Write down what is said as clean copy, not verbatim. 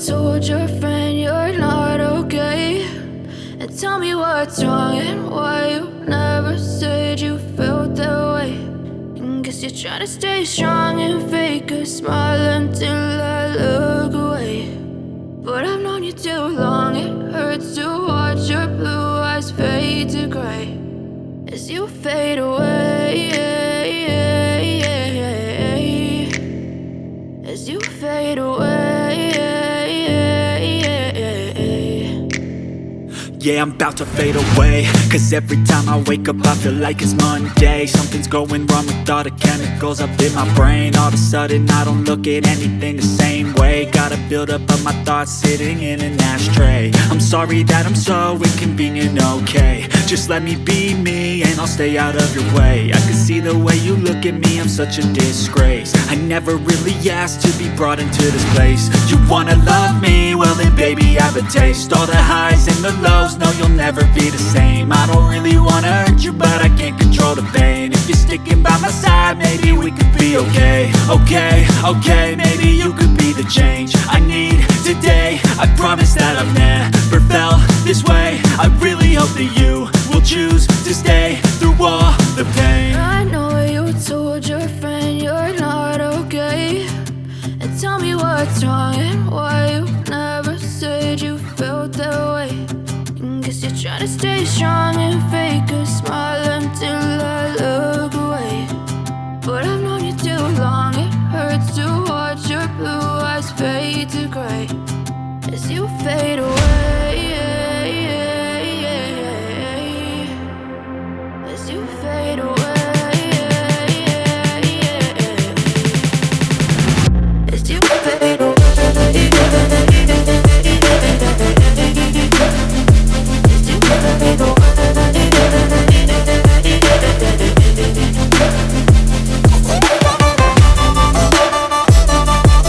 told your friend you're not okay, and tell me what's wrong and why you never said you felt that way. And guess you're trying to stay strong and fake a smile until I look away. But I've known you too long, it hurts to watch your blue eyes fade to gray as you fade away, as you fade away. Yeah, I'm about to fade away, cause every time I wake up I feel like it's Monday. Something's going wrong with all the chemicals up in my brain. All of a sudden I don't look at anything the same way. Gotta build up of my thoughts sitting in an ashtray. I'm sorry that I'm so inconvenient, okay. Just let me be me and I'll stay out of your way. I can see the way you look at me, I'm such a disgrace. I never really asked to be brought into this place. You wanna love me? Well then baby I have a taste. All the highs and the lows, no you'll never be the same. I don't really wanna hurt you but I can't control the pain. If you're sticking by my side maybe we could be okay. Okay, maybe you could be the change I need today. I promise that I've never felt this way. I really hope that you will choose to stay through all the pain. I know you told your friend you're not okay, and tell me what's wrong and why you never said you felt that way. And guess you're trying to stay strong and fake a smile until I look away. But I've known you too long, it hurts to watch your blue eyes fade to gray as you fade away.